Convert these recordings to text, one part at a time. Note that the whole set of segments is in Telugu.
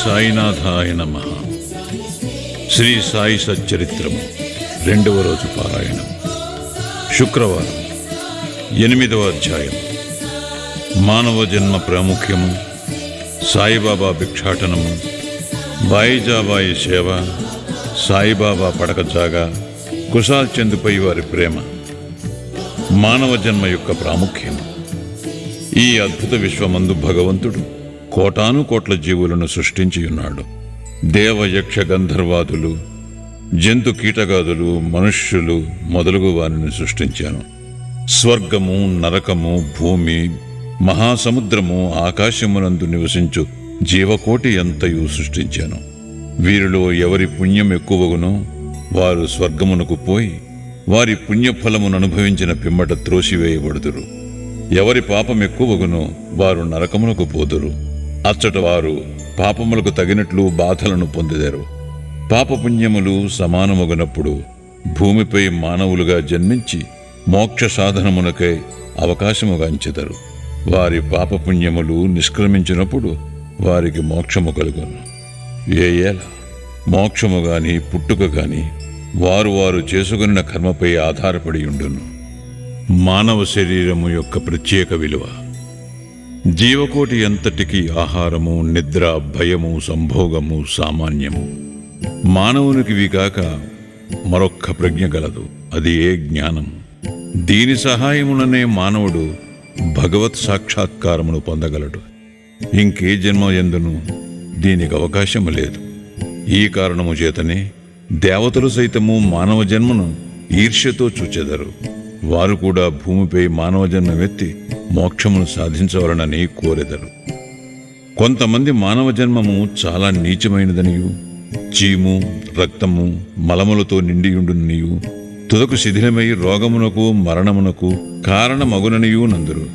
సాయినాథాయ నమః. శ్రీ సాయి సచ్చరిత్రము 2వ రోజు పారాయణం. శుక్రవారం 8వ అధ్యాయం. మానవ జన్మ ప్రాముఖ్యము, సాయిబాబా భిక్షాటనము, బాయిజాబాయి సేవ, సాయిబాబా పడక జాగా, కుశాల్ చందుపై వారి ప్రేమ. మానవ జన్మ యొక్క ప్రాముఖ్యం. ఈ అద్భుత విశ్వమందు భగవంతుడు కోటాను కోట్ల జీవులను సృష్టించి ఉన్నాడు. దేవ యక్ష గంధర్వాదులు, జంతు కీటగాదులు, మనుష్యులు మొదలగు వారిని సృష్టించాను. స్వర్గము, నరకము, భూమి, మహాసముద్రము, ఆకాశమునందు నివసించు జీవకోటి ఎంతయు సృష్టించాను. వీరిలో ఎవరి పుణ్యం ఎక్కువగునో వారు స్వర్గమునకు పోయి వారి పుణ్యఫలమును అనుభవించిన పిమ్మట త్రోసివేయబడుదురు. ఎవరి పాపం ఎక్కువగునో వారు నరకమునకు పోదురు. అచ్చట వారు పాపములకు తగినట్లు బాధలను పొందెదరు. పాపపుణ్యములు సమానమగునప్పుడు భూమిపై మానవులుగా జన్మించి మోక్ష సాధనమునకై అవకాశముగాంచెదరు. వారి పాపపుణ్యములు నిష్క్రమించినప్పుడు వారికి మోక్షము కలుగును. ఏల మోక్షము గాని పుట్టుక గాని వారు చేసుకున్న కర్మపై ఆధారపడి ఉండును. మానవ శరీరము యొక్క ప్రత్యేక విలువ. జీవకోటి ఎంతటికి ఆహారము, నిద్ర, భయము, సంభోగము సామాన్యము. మానవునికి కాక మరొక్క ప్రజ్ఞ గలదు, అది ఏ జ్ఞానం. దీని సహాయముననే మానవుడు భగవత్ సాక్షాత్కారమును పొందగలడు. ఇంకే జన్మ ఎందును దీనికి అవకాశము లేదు. ఈ కారణము చేతనే దేవతలు సైతము మానవ జన్మను ఈర్ష్యతో చూచెదరు. వారు కూడా భూమిపై మానవ జన్మమెత్తి మోక్షమును సాధించవలనని కోరెదరు. కొంతమంది మానవ జన్మము చాలా నీచమైనదనియు, చీము, రక్తము, మలములతో నిండియుండుననియు, తుదకు శిథిలమై రోగమునకు మరణమునకు కారణమగుననియు నందురు.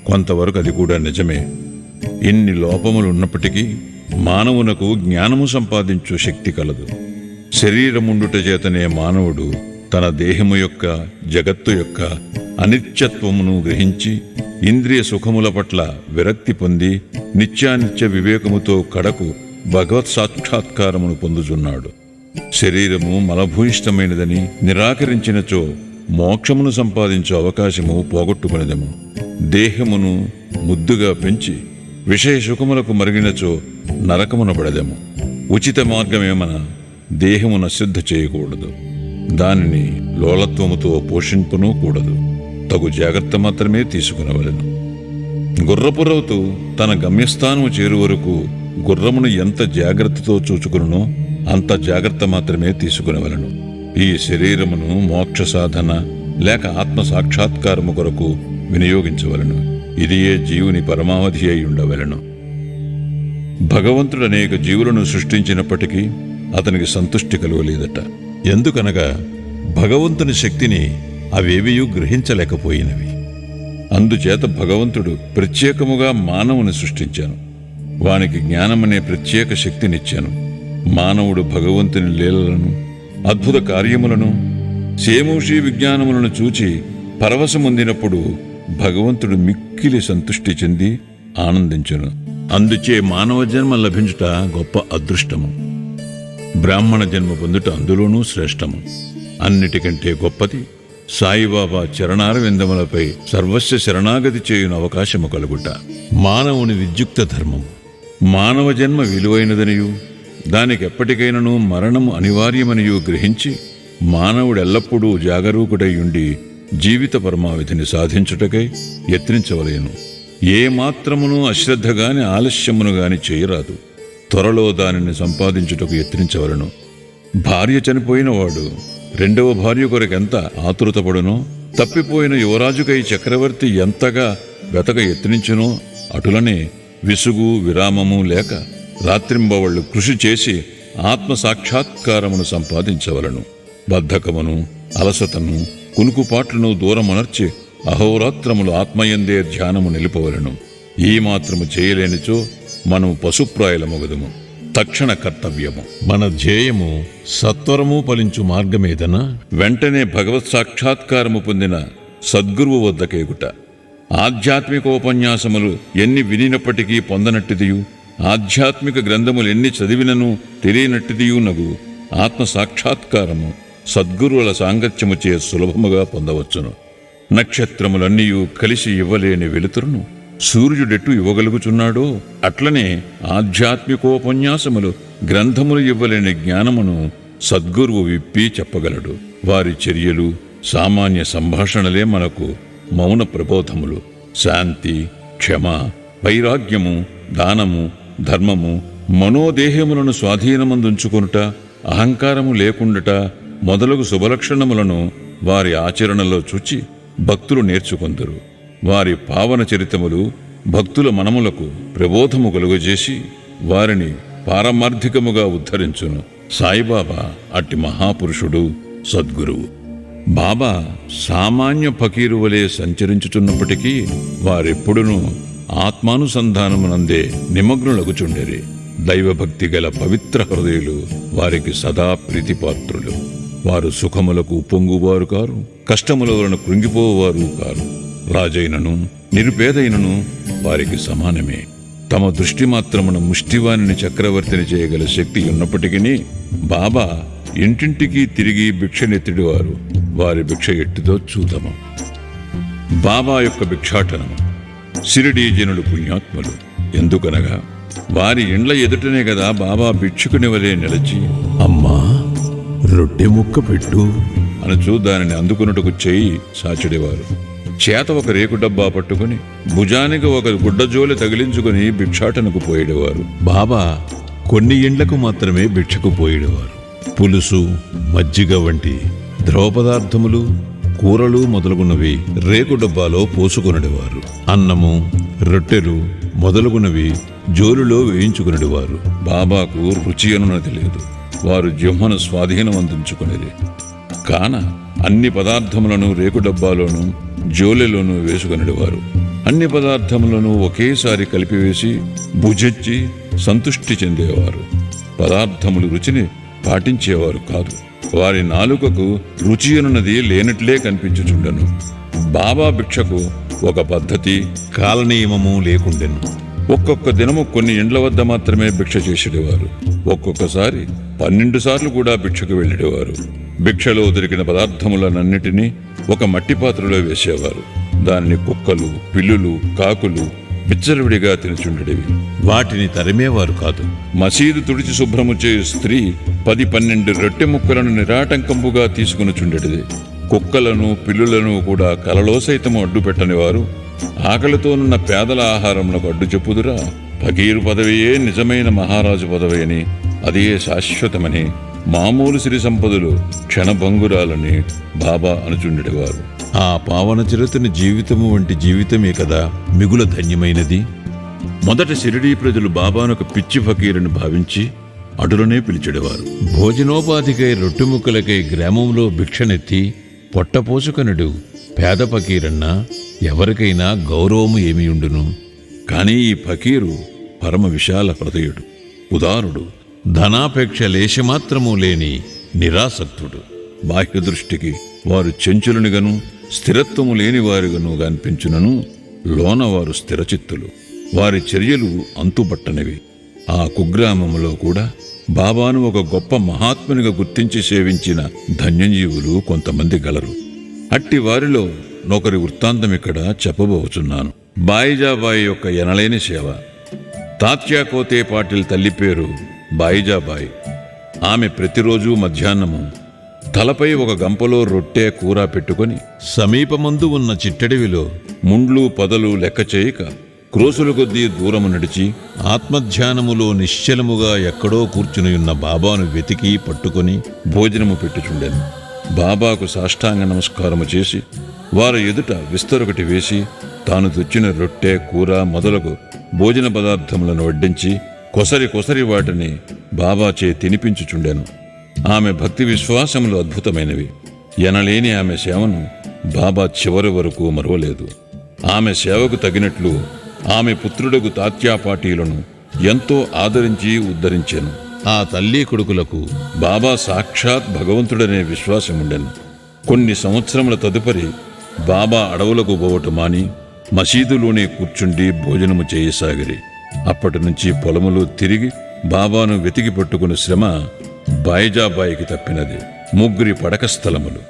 కొంతవరకు అది కూడా నిజమే. ఇన్ని లోపములున్నప్పటికీ మానవునకు జ్ఞానము సంపాదించు శక్తి కలదు. శరీరముండుట చేతనే మానవుడు తన దేహము యొక్క, జగత్తు యొక్క అనిత్యత్వమును గ్రహించి ఇంద్రియ సుఖముల పట్ల విరక్తి పొంది నిత్యానిత్య వివేకముతో కడకు భగవత్ సాక్షాత్కారమును పొందుచున్నాడు. శరీరము మలభూయిష్టమైనదని నిరాకరించినచో మోక్షమును సంపాదించే అవకాశము పోగొట్టుకునేదము. దేహమును ముద్దుగా పెంచి విషయ సుఖములకు మరిగినచో నరకమున పడదము. ఉచిత మార్గమేమన దేహమును అశ్రద్ధ చేయకూడదు. దానిని లోలత్వముతో పోషింపనూ కూడదు. తగు జాగ్రత్త మాత్రమే తీసుకునవలెను. గుర్రపురవుతూ తన గమ్యస్థానము చేరు వరకు గుర్రమును ఎంత జాగ్రత్తతో చూచుకునో అంత జాగ్రత్త మాత్రమే తీసుకునవలెను. ఈ శరీరమును మోక్ష సాధన లేక ఆత్మ సాక్షాత్కారము కొరకు వినియోగించవలెను. ఇదియే జీవుని పరమావధి అయి ఉండవలెను. భగవంతుడు అనేక జీవులను సృష్టించినప్పటికీ అతనికి సంతుష్టి కలుగలేదట. ఎందుకనగా భగవంతుని శక్తిని అవేవియూ గ్రహించలేకపోయినవి. అందుచేత భగవంతుడు ప్రత్యేకముగా మానవుని సృష్టించాను. వానికి జ్ఞానమనే ప్రత్యేక శక్తినిచ్చాను. మానవుడు భగవంతుని లీలలను, అద్భుత కార్యములను, సేమూషి విజ్ఞానములను చూచి పరవశముందినప్పుడు భగవంతుడు మిక్కిలి సంతుష్టి చెంది ఆనందించును. అందుచే మానవ జన్మ లభించుట గొప్ప అదృష్టము. బ్రాహ్మణ జన్మ పొందుట అందులోనూ శ్రేష్టము. అన్నిటికంటే గొప్పది సాయిబాబా చరణారవిందములపై సర్వస్వ శరణాగతి చేయున అవకాశము కలుగుట. మానవుని విద్యుక్త ధర్మము. మానవ జన్మ విలువైనదనియు దానికి ఎప్పటికైనను మరణము అనివార్యమనియు గ్రహించి మానవుడెల్లప్పుడూ జాగరూకుడై ఉండి జీవిత పరమావధిని సాధించుటకై యత్నించవలేను. ఏ మాత్రమును అశ్రద్ధగాని ఆలస్యమును గాని చేయరాదు. త్వరలో దానిని సంపాదించుటకు యత్నించవలను. భార్య చనిపోయిన వాడు రెండవ భార్య కొరకెంత ఆతురతపడునో, తప్పిపోయిన యువరాజుకై చక్రవర్తి ఎంతగా వెతక యత్నించునో అటులనే విసుగు విరామము లేక రాత్రింబవళ్లు కృషి చేసి ఆత్మ సాక్షాత్కారమును సంపాదించవలను. బద్ధకమును, అలసతను, కునుకుపాట్లను దూరమునర్చి అహోరాత్రములు ఆత్మయందే ధ్యానము నిలుపవలను. ఈ మాత్రము చేయలేనిచో మనము పశుప్రాయులమగుదుము. తక్షణ కర్తవ్యము. మన ధ్యేయము సత్వరము ఫలించు మార్గమేదనా వెంటనే భగవత్ సాక్షాత్కారము పొందిన సద్గురువు వద్దకేగుట. ఆధ్యాత్మికోపన్యాసములు ఎన్ని వినినప్పటికీ పొందనట్టిదియు, ఆధ్యాత్మిక గ్రంథములు ఎన్ని చదివినను తెలియనట్టిదియునగు ఆత్మ సాక్షాత్కారము సద్గురువుల సాంగత్యముచే సులభముగా పొందవచ్చును. నక్షత్రములన్నీయూ కలిసి ఇవ్వలేని వెలుతురును సూర్యుడెట్టు ఇవ్వగలుగుచున్నాడో అట్లనే ఆధ్యాత్మికోపన్యాసములు గ్రంథములు ఇవ్వలేని జ్ఞానమును సద్గురువు విప్పి చెప్పగలడు. వారి చర్యలు సామాన్య సంభాషణలే మనకు మౌన ప్రబోధములు. శాంతి, క్షమ, వైరాగ్యము, దానము, ధర్మము, మనోదేహములను స్వాధీనమందుంచుకొనుట, అహంకారము లేకుండట మొదలగు శుభలక్షణములను వారి ఆచరణలో చూచి భక్తులు నేర్చుకొందురు. వారి పావన చరితములు భక్తుల మనములకు ప్రబోధము కలుగజేసి వారిని పారమార్థికముగా ఉద్ధరించును. సాయిబాబా అట్టి మహాపురుషుడు, సద్గురువు. బాబా సామాన్య ఫకీరు వలె సంచరించుచున్నప్పటికీ వారెప్పుడునూ ఆత్మానుసంధానమునందే నిమగ్నులగుచుండెరి. దైవభక్తి గల పవిత్ర హృదయులు వారికి సదా ప్రీతిపాత్రులు. వారు సుఖములకు పొంగువారు కారు, కష్టముల వలన కృంగిపోవారు కారు. రాజైనను నిరుపేదైనను వారికి సమానమే. తమ దృష్టి మాత్రమున ముష్టివాణిని చక్రవర్తిని చేయగల శక్తి ఉన్నప్పటికీ బాబా ఇంటింటికి తిరిగి భిక్షనెత్తిడివారు. వారి భిక్ష ఎట్టిదో చూద్దాము. బాబా యొక్క భిక్షాటనము. షిరిడీ జనులు పుణ్యాత్ములు. ఎందుకనగా వారి ఇండ్ల ఎదుటనే కదా బాబా భిక్షుకుని వలె నిలచి, అమ్మా రొట్టె ముక్క పెట్టు అనచూ దానిని అందుకున్నట్టుకు చేయి సాచిడేవారు. చేత ఒక రేకు డబ్బా పట్టుకుని భుజానికి ఒక గుడ్డజోలి తగిలించుకుని భిక్షాటనకు పోయేవారు. బాబా కొన్ని ఇండ్లకు మాత్రమే భిక్షకు పోయేవారు. పులుసు, మజ్జిగ వంటి ద్రవ పదార్థములు, కూరలు మొదలగునవి రేకు డబ్బాలో పోసుకొనడివారు. అన్నము, రొట్టెలు మొదలగునవి జోలులో వేయించుకునేవారు. బాబాకు రుచి అనున్నది లేదు. వారు జిహ్మను స్వాధీనం అందించుకునేది కాన అన్ని పదార్థములను రేకు డబ్బాలోనూ జోలెలోనూ వేసుకునేవారు. అన్ని పదార్థములను ఒకేసారి కలిపివేసి భుజించి సంతుష్టి చెందేవారు. పదార్థములు రుచిని పాటించేవారు కాదు. వారి నాలుకకు రుచి అనున్నది లేనట్లే కనిపించుచుండెను. బాబా భిక్షకు ఒక పద్ధతి, కాలనియమము లేకుండెను. ఒక్కొక్క దినము కొన్ని ఇండ్ల వద్ద మాత్రమే భిక్ష చేసేవారు. ఒక్కొక్కసారి 12 సార్లు కూడా భిక్షకు వెళ్ళేవారు. భిక్షలో దొరికిన పదార్థములనన్నిటినీ ఒక మట్టి పాత్రలో వేసేవారు. దానిని కుక్కలు, పిల్లులు, కాకులు విచ్చలవిడిగా తినుచుండేవి. వాటిని తరిమేవారు కాదు. మసీదు తుడిచి శుభ్రము చేయు స్త్రీ 10-12 రొట్టె ముక్కలను నిరాటంకంపుగా తీసుకునిచుండేది. కుక్కలను, పిల్లులను కూడా కలలో సైతము అడ్డు పెట్టనివారు. ఆకలితోనున్న పేదల ఆహారమునకు అడ్డు చెప్పుదురా? ఫకీరు పదవియే నిజమైన మహారాజు పదవి అని, అదే శాశ్వతమని, మామూలు సిరి సంపదలు క్షణభంగురాలని బాబా అనుచుండేవారు. ఆ పావన చిరతని జీవితము వంటి జీవితమే కదా మిగుల ధన్యమైనది. మొదట షిరిడీ ప్రజలు బాబాను ఒక పిచ్చి ఫకీరుని భావించి అటులనే పిలిచెడవారు. భోజనోపాధికై రొట్టెముక్కలకై గ్రామంలో భిక్షనెత్తి పొట్టపోసుకనుడు పేద ఫకీరన్నా ఎవరికైనా గౌరవము ఏమియుండును. కానీ ఈ ఫకీరు పరమ విశాల హృదయుడు, ఉదారుడు, ధనాపేక్ష లేశమాత్రము లేని నిరాసక్తుడు. బాహ్య దృష్టికి వారు చెంచులనిగను స్థిరత్వము లేని వారుగాను కనిపించునను లోన వారు స్థిరచిత్తులు. వారి చర్యలు అంతుబట్టనివి. ఆ కుగ్రామములో కూడా బాబాను ఒక గొప్ప మహాత్మునిగా గుర్తించి సేవించిన ధన్యజీవులు కొంతమంది గలరు. అట్టి వారిలో నొకరి వృత్తాంతం ఇక్కడ చెప్పబోచున్నాను. బాయిజాబాయి యొక్క ఎనలేని సేవ. తాత్యా కోతే పాటిల్ తల్లి పేరు బాయిజాబాయి. ఆమె ప్రతిరోజు మధ్యాహ్నము తలపై ఒక గంపలో రొట్టె, కూర పెట్టుకొని సమీపమందు ఉన్న చిట్టడివిలో ముండ్లు పొదలు లెక్క చేయక క్రోసుల కొద్దీ దూరము నడిచి ఆత్మధ్యానములో నిశ్చలముగా ఎక్కడో కూర్చునియున్న బాబాను వెతికి పట్టుకొని భోజనము పెట్టుచుండెను. బాబాకు సాష్టాంగ నమస్కారము చేసి వారి ఎదుట విస్తరొకటి వేసి తాను తెచ్చిన రొట్టె, కూర మొదలగు భోజన పదార్థములను వడ్డించి కొసరి వాటిని బాబాచే తినిపించుచుండెను. ఆమె భక్తి విశ్వాసములు అద్భుతమైనవి. ఎనలేని ఆమె సేవను బాబా చివరి వరకు మరువలేదు. ఆమె సేవకు తగినట్లు ఆమె పుత్రుడకు తాత్యా పాటీలను ఎంతో ఆదరించి ఉద్ధరించెను. ఆ తల్లి కొడుకులకు బాబా సాక్షాత్ భగవంతుడనే విశ్వాసముండెను. కొన్ని సంవత్సరముల తదుపరి బాబా అడవులకు పోవటం మాని మసీదులోనే కూర్చుండి భోజనము చేయసాగిరి. అప్పటి నుంచి పొలములో తిరిగి బాబాను వెతికి పట్టుకుని శ్రమ బాయిజాబాయికి తప్పినది. 3 పడక స్థలములు.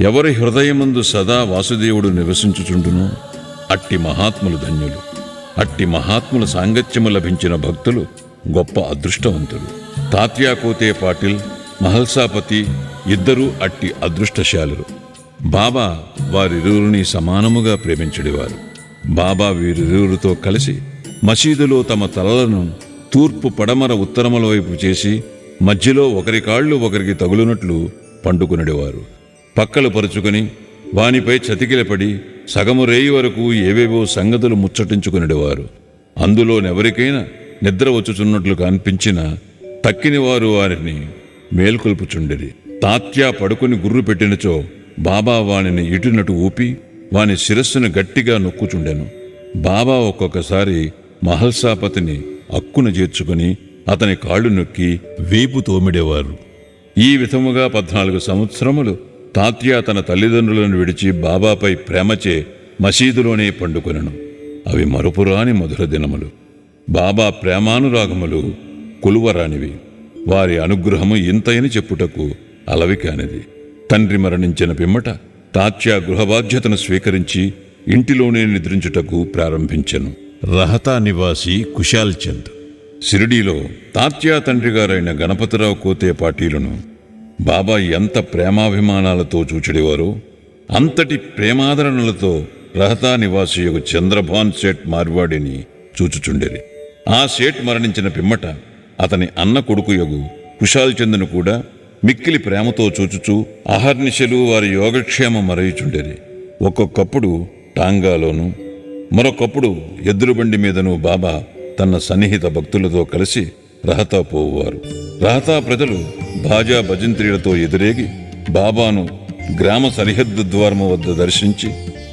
ఎవరి హృదయమందు సదా వాసుదేవుడు నివసించుచుండునో అట్టి మహాత్ములు ధన్యులు. అట్టి మహాత్ముల సాంగత్యము లభించిన భక్తులు గొప్ప అదృష్టవంతులు. తాత్యా కోతే పాటిల్, మహల్సాపతి ఇద్దరూ అట్టి అదృష్టశాలురు. బాబా వారిరువురిని సమానముగా ప్రేమించడివారు. బాబా వీరిరువురితో కలిసి మసీదులో తమ తలలను తూర్పు, పడమర, ఉత్తరముల వైపు చేసి మధ్యలో ఒకరి కాళ్ళు ఒకరికి తగులునట్లు పండుకునడివారు. పక్కలు పరుచుకుని వానిపై చతికిలపడి సగము రేయి వరకు ఏవేవో సంగతులు ముచ్చటించుకునేవారు. అందులోనెవరికైనా నిద్ర వచ్చుచున్నట్లు కనిపించినా తక్కిన వారు వారిని మేల్కొల్పుచుండిరి. తాత్యా పడుకుని గుర్రు పెట్టినచో బాబా వానిని ఇటునటు ఊపి వాని శిరస్సును గట్టిగా నొక్కుచుండెను. బాబా ఒక్కొక్కసారి మహల్సాపతిని అక్కున చేర్చుకుని అతని కాళ్ళు నొక్కి వీపు తోమిడేవారు. ఈ విధముగా 14 సంవత్సరములు తాత్యా తన తల్లిదండ్రులను విడిచి బాబాపై ప్రేమచే మసీదులోనే పండుకొనెను. అవి మరుపురాని మధుర దినములు. బాబా ప్రేమానురాగములు కొలువరానివి. వారి అనుగ్రహము ఇంతయని చెప్పుటకు అలవి కానిది. తండ్రి మరణించిన పిమ్మట తాత్యా గృహబాధ్యతను స్వీకరించి ఇంటిలోనే నిద్రించుటకు ప్రారంభించెను. రహతా నివాసి కుశాల్ చంద్. షిరిడీలో తాత్యా తండ్రిగారైన గణపతిరావు కోతే పాటీలును బాబా ఎంత ప్రేమాభిమానాలతో చూచెడివారో అంతటి ప్రేమాదరణలతో రహతా నివాసియగు చంద్రభాన్ సేట్ మార్వాడిని చూచుచుండెరి. ఆ సేట్ మరణించిన పిమ్మట అతని అన్న కొడుకుయగు కుశాల్ చంద్ను కూడా మిక్కిలి ప్రేమతో చూచుచూ అహర్నిశలు వారి యోగక్షేమం మరయుచుండెరి. ఒక్కొక్కప్పుడు టాంగాలోను, మరొకప్పుడు ఎద్దులబండి మీదను బాబా తన సన్నిహిత భక్తులతో కలిసి రహతా పోవువారు. రహతా ప్రజలు భాజా భజంత్రీలతో ఎదురేగి బాబాను గ్రామ సరిహద్దు ద్వారము వద్ద దర్శించి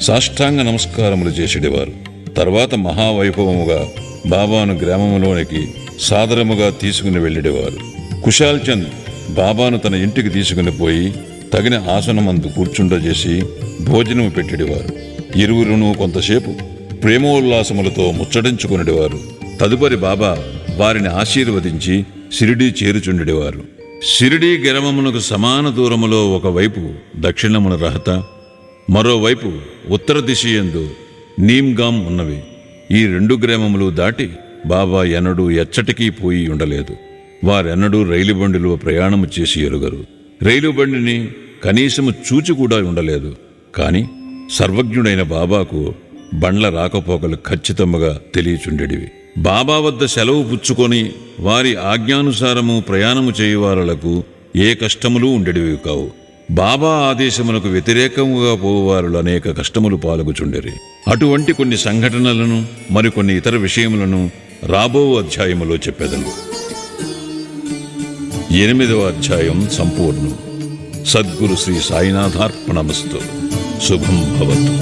సాష్టాంగ నమస్కారములు చేసేవారు. తర్వాత మహావైభవముగా బాబాను గ్రామములోనికి సాదరముగా తీసుకుని వెళ్ళేవారు. కుశాల్ చంద్ బాబాను తన ఇంటికి తీసుకుని పోయి తగిన ఆసనమందు కూర్చుండజేసి భోజనము పెట్టేవారు. ఇరువురును కొంతసేపు ప్రేమోల్లాసములతో ముచ్చటించుకునేవారు. తదుపరి బాబా వారిని ఆశీర్వదించి షిరిడీ చేరుచుండెడివారు. షిరిడీ గ్రామమునకు సమాన దూరములో ఒకవైపు దక్షిణమున రహత, మరోవైపు ఉత్తర దిశయందు నీమ్గాం ఉన్నవి. ఈ 2 గ్రామములు దాటి బాబా ఎన్నడూ ఎచ్చటికీ పోయి ఉండలేదు. వారెన్నడూ రైలు బండిలో ప్రయాణము చేసి ఎరుగరు. రైలు బండిని కనీసము చూచి కూడా ఉండలేదు. కాని సర్వజ్ఞుడైన బాబాకు బండ్ల రాకపోకలు ఖచ్చితముగా తెలియచుండెడివి. బాబా వద్ద సెలవు పుచ్చుకొని వారి ఆజ్ఞానుసారము ప్రయాణము చేయువారులకు ఏ కష్టములు ఉండేటివి కావు. బాబా ఆదేశములకు వ్యతిరేకముగా పోవారులు అనేక కష్టములు పాల్గొచుండెరి. అటువంటి కొన్ని సంఘటనలను మరికొన్ని ఇతర విషయములను రాబో అధ్యాయములో చెప్పెదను. 8వ అధ్యాయం సంపూర్ణం. సద్గురు శ్రీ సాయినాథార్పణమస్తు. శుభం భవతు.